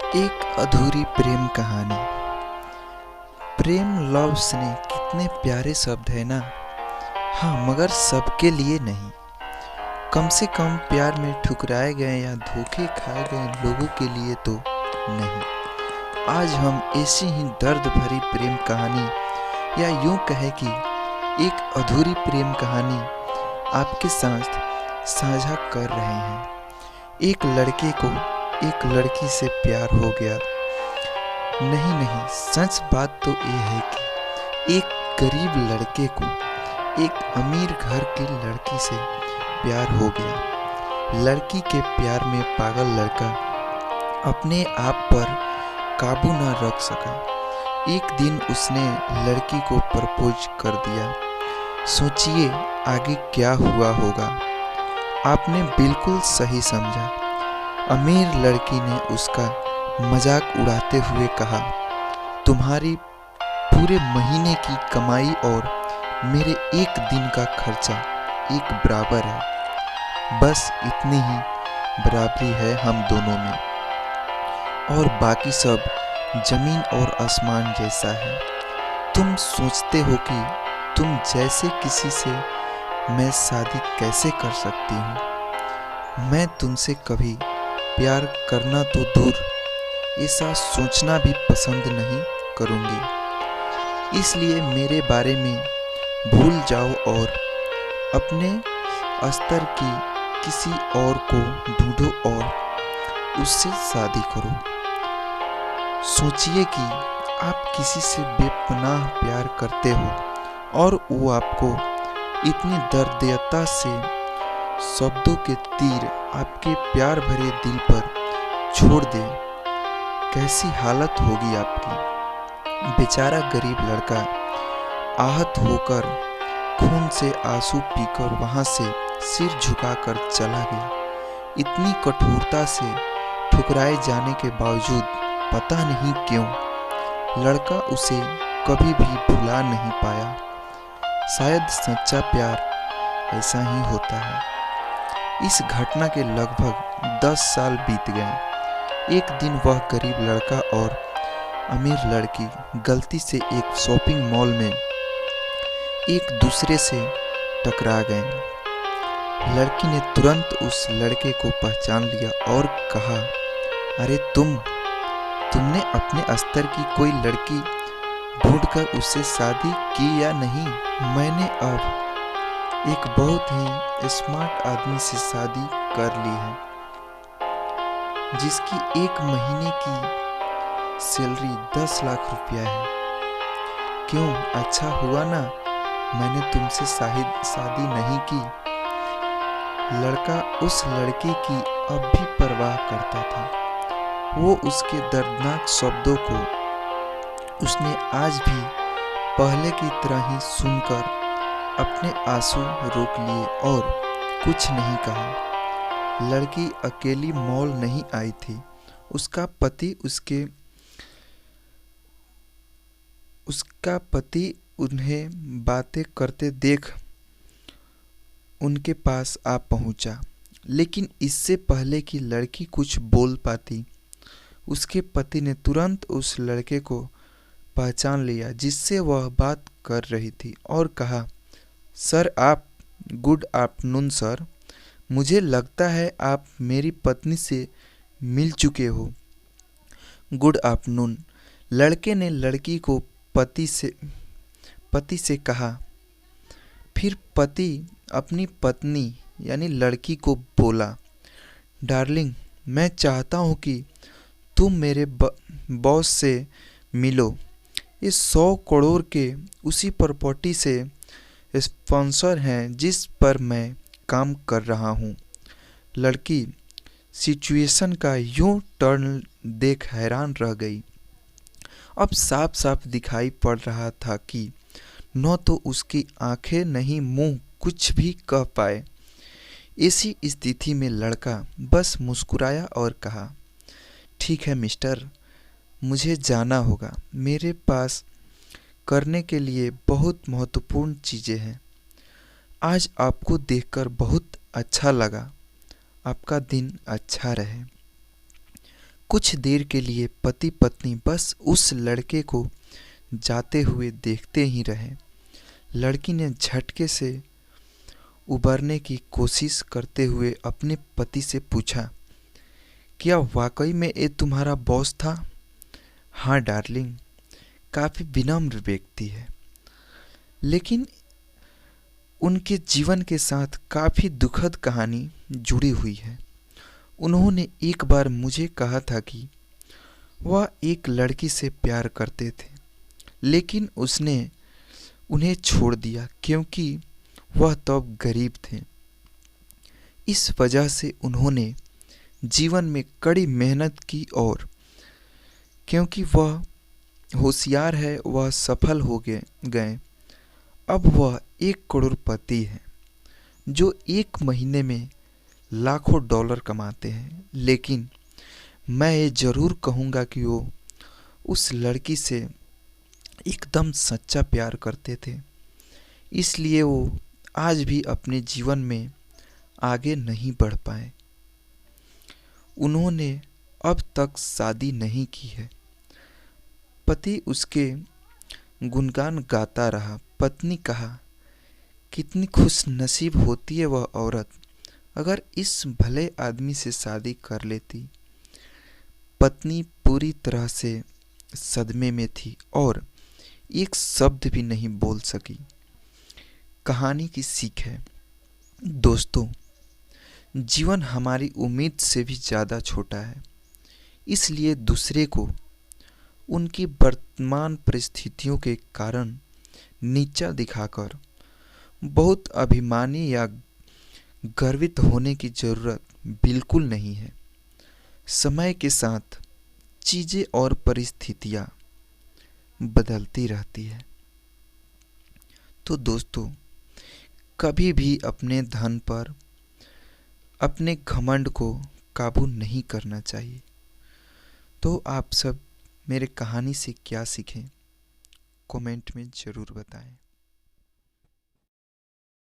एक अधूरी प्रेम कहानी। प्रेम लव स्नेह कितने प्यारे शब्द है ना। हाँ, मगर सबके लिए नहीं। कम से कम प्यार में ठुकराए गए या धोखे खाए गए लोगों के लिए तो नहीं। आज हम ऐसी ही दर्द भरी प्रेम कहानी, या यूं कहे कि एक अधूरी प्रेम कहानी आपके साथ साझा कर रहे हैं। एक लड़के को एक लड़की से प्यार हो गया। नहीं, सच बात तो ये है कि एक गरीब लड़के को एक अमीर घर की लड़की से प्यार हो गया। लड़की के प्यार में पागल लड़का अपने आप पर काबू न रख सका। एक दिन उसने लड़की को प्रपोज कर दिया। सोचिए आगे क्या हुआ होगा। आपने बिल्कुल सही समझा। अमीर लड़की ने उसका मजाक उड़ाते हुए कहा, तुम्हारी पूरे महीने की कमाई और मेरे एक दिन का खर्चा एक बराबर है। बस इतनी ही बराबरी है हम दोनों में, और बाकी सब जमीन और आसमान जैसा है। तुम सोचते हो कि तुम जैसे किसी से मैं शादी कैसे कर सकती हूँ। मैं तुमसे कभी प्यार करना तो दूर, ऐसा सोचना भी पसंद नहीं करूँगी। इसलिए मेरे बारे में भूल जाओ और अपने स्तर की किसी और को ढूंढो और उससे शादी करो। सोचिए कि आप किसी से बेपनाह प्यार करते हो और वो आपको इतनी दर्दयता से शब्दों के तीर आपके प्यार भरे दिल पर छोड़ दे। कैसी हालत होगी आपकी। बेचारा गरीब लड़का आहत होकर खून से आंसू पीकर वहां से सिर झुकाकर चला गया। इतनी कठोरता से ठुकराए जाने के बावजूद पता नहीं क्यों लड़का उसे कभी भी भुला नहीं पाया। शायद सच्चा प्यार ऐसा ही होता है। इस घटना के लगभग 10 साल बीत गए। एक दिन वह गरीब लड़का और अमीर लड़की गलती से एक शॉपिंग मॉल में एक दूसरे से टकरा गए। लड़की ने तुरंत उस लड़के को पहचान लिया और कहा, अरे तुमने अपने स्तर की कोई लड़की ढूंढकर उससे शादी की या नहीं। मैंने अब एक बहुत ही स्मार्ट आदमी से शादी कर ली है, जिसकी एक महीने की सैलरी 10 लाख रुपया है। क्यों, अच्छा हुआ ना मैंने तुमसे शादी नहीं की। लड़का उस लड़के की अब भी परवाह करता था। वो उसके दर्दनाक शब्दों को उसने आज भी पहले की तरह ही सुनकर अपने आंसू रोक लिए और कुछ नहीं कहा। लड़की अकेली मॉल नहीं आई थी। उसका पति उन्हें बातें करते देख उनके पास आ पहुंचा। लेकिन इससे पहले कि लड़की कुछ बोल पाती, उसके पति ने तुरंत उस लड़के को पहचान लिया जिससे वह बात कर रही थी और कहा, सर आप, गुड आफ्टरनून सर। मुझे लगता है आप मेरी पत्नी से मिल चुके हो। गुड आफ्टरनून, लड़के ने लड़की को पति से कहा। फिर पति अपनी पत्नी यानी लड़की को बोला, डार्लिंग मैं चाहता हूँ कि तुम मेरे बॉस से मिलो। ये 100 करोड़ के उसी प्रॉपर्टी से स्पॉन्सर हैं जिस पर मैं काम कर रहा हूँ। लड़की सिचुएशन का यूं टर्न देख हैरान रह गई। अब साफ साफ दिखाई पड़ रहा था कि न तो उसकी आंखें नहीं मुंह कुछ भी कह पाए। ऐसी स्थिति में लड़का बस मुस्कुराया और कहा, ठीक है मिस्टर, मुझे जाना होगा। मेरे पास करने के लिए बहुत महत्वपूर्ण चीज़ें हैं। आज आपको देखकर बहुत अच्छा लगा। आपका दिन अच्छा रहे। कुछ देर के लिए पति पत्नी बस उस लड़के को जाते हुए देखते ही रहे। लड़की ने झटके से उबरने की कोशिश करते हुए अपने पति से पूछा, क्या वाकई में ये तुम्हारा बॉस था? हाँ डार्लिंग, काफ़ी विनम्र व्यक्ति है, लेकिन उनके जीवन के साथ काफ़ी दुखद कहानी जुड़ी हुई है। उन्होंने एक बार मुझे कहा था कि वह एक लड़की से प्यार करते थे, लेकिन उसने उन्हें छोड़ दिया क्योंकि वह तब गरीब थे। इस वजह से उन्होंने जीवन में कड़ी मेहनत की और क्योंकि वह होशियार है वह सफल हो गए। अब वह 1 करोड़पति है जो 1 महीने में लाखों डॉलर कमाते हैं। लेकिन मैं ये ज़रूर कहूँगा कि वो उस लड़की से एकदम सच्चा प्यार करते थे, इसलिए वो आज भी अपने जीवन में आगे नहीं बढ़ पाए। उन्होंने अब तक शादी नहीं की है। पति उसके गुणगान गाता रहा। पत्नी कहा, कितनी खुश नसीब होती है वह औरत, अगर इस भले आदमी से शादी कर लेती। पत्नी पूरी तरह से सदमे में थी और एक शब्द भी नहीं बोल सकी। कहानी की सीख है, दोस्तों, जीवन हमारी उम्मीद से भी ज़्यादा छोटा है, इसलिए दूसरे को उनकी वर्तमान परिस्थितियों के कारण नीचा दिखाकर बहुत अभिमानी या गर्वित होने की ज़रूरत बिल्कुल नहीं है। समय के साथ चीज़ें और परिस्थितियाँ बदलती रहती है। तो दोस्तों, कभी भी अपने धन पर अपने घमंड को काबू नहीं करना चाहिए। तो आप सब मेरे कहानी से क्या सीखें, कमेंट में ज़रूर बताएं।